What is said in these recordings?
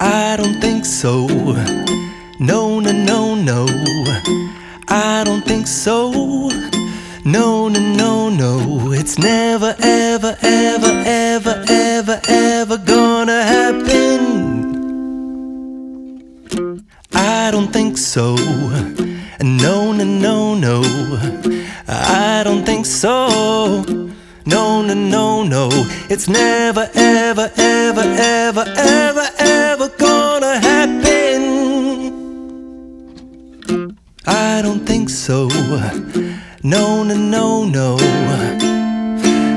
I don't think so. No, no, no, no. I don't think so. No, no, no, no. It's never, ever, ever, ever, ever, ever gonna happen. I don't think so. No, no, no, no. I don't think so. No, no, no, no. It's never, ever, ever, ever, ever, ever gonna happen. I don't think so. No, no, no, no.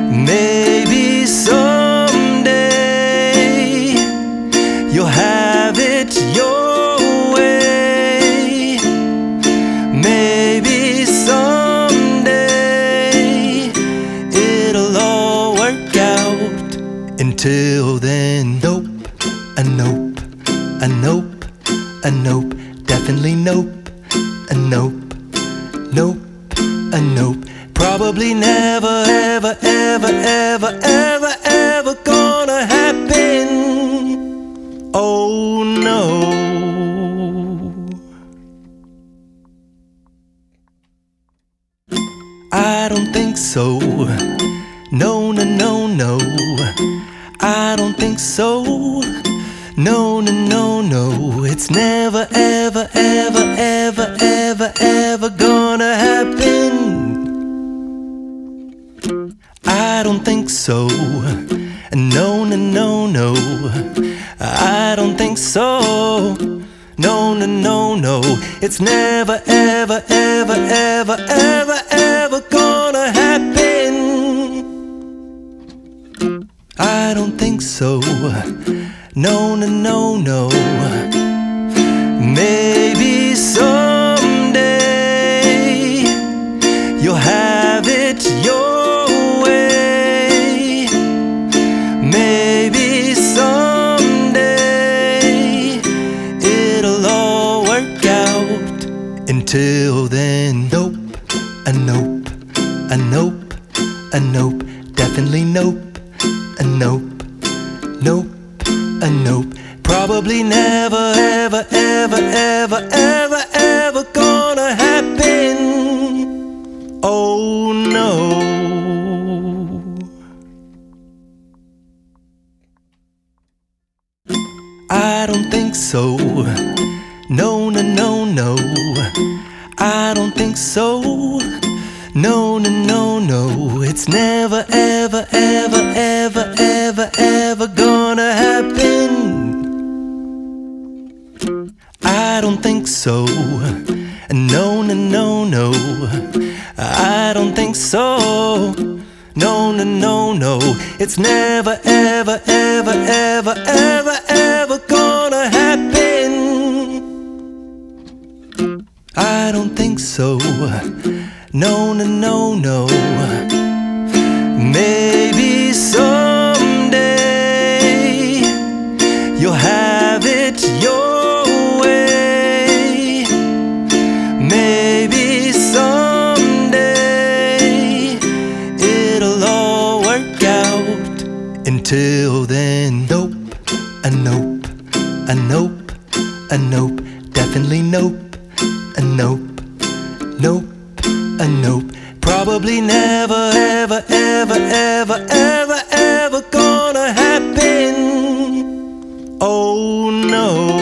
Maybe someday you'll have it your way. Maybe someday it'll all work out. Until then, nope, a nope, a nope, a nope, definitely nope, a nope, nope, a nope. Probably never, ever, ever, ever, ever, ever gonna happen. Oh no. I don't think so. No, no, no, no. I don't think so. No, no, no, no. It's never, ever, ever, ever, ever, ever gonna happen. I don't think so. No, no, no, no. I don't think so. No, no, no, no. It's never, ever, ever, ever, ever, ever gonna happen. I don't think so. No, no, no, no. Maybe someday you'll have it your way. Maybe someday it'll all work out. Until then, nope, a nope, a nope, a nope, definitely nope, a nope, nope, a nope. Probably never, ever, ever, ever, ever, ever gonna happen. Oh no. I don't think so. No, no, no, no. I don't think so. No, no, no, no. It's never, ever, ever, ever, ever, ever gonna happen. I don't think so. No, no, no, no. I don't think so. No, no, no, no. It's never, ever, ever, ever, ever, ever gonna happen. I don't think so. No, no, no, no. Maybe someday you'll have it your way. Maybe someday it'll all work out. Until then, nope, a nope, a nope, a nope, definitely nope, a nope, nope, a nope. Probably never, ever, ever, ever, ever, ever gonna happen. Oh no.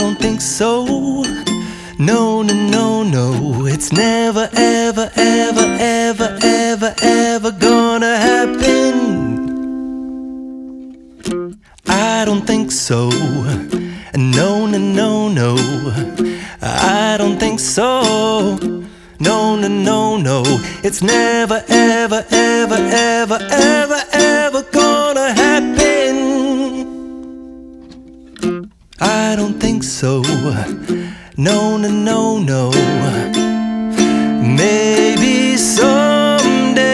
don't think so. No, no, no, no. It's never, ever, ever, ever, ever, ever gonna happen. I don't think so. No, no, no, no. I don't think so. No, no, no, no. It's never, ever, ever, ever, ever, ever gonna happen. I don't think so. No, no, no, no. Maybe someday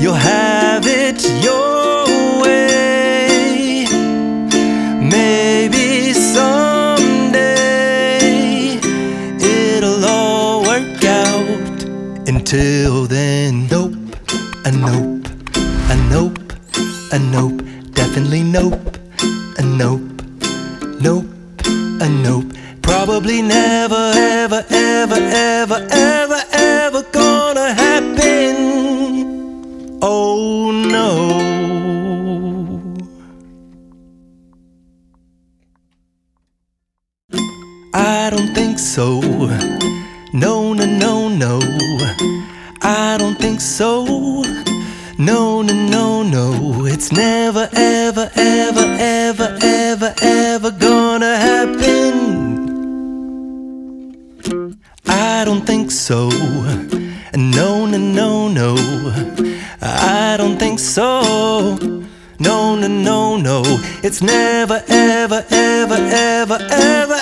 you'll have it your way. Maybe someday it'll all work out. Until then, nope, a nope, a nope, a nope, definitely nope, a nope, nope, a nope. Probably never, ever, ever, ever, ever, ever gonna happen. Oh no. I don't think so. No, no, no, no. I don't think so. No, no, no, no. It's never, ever, ever, ever, ever, ever gonna happen. I don't think so. No, no, no, no. I don't think so. No, no, no, no. It's never, ever, ever, ever, ever,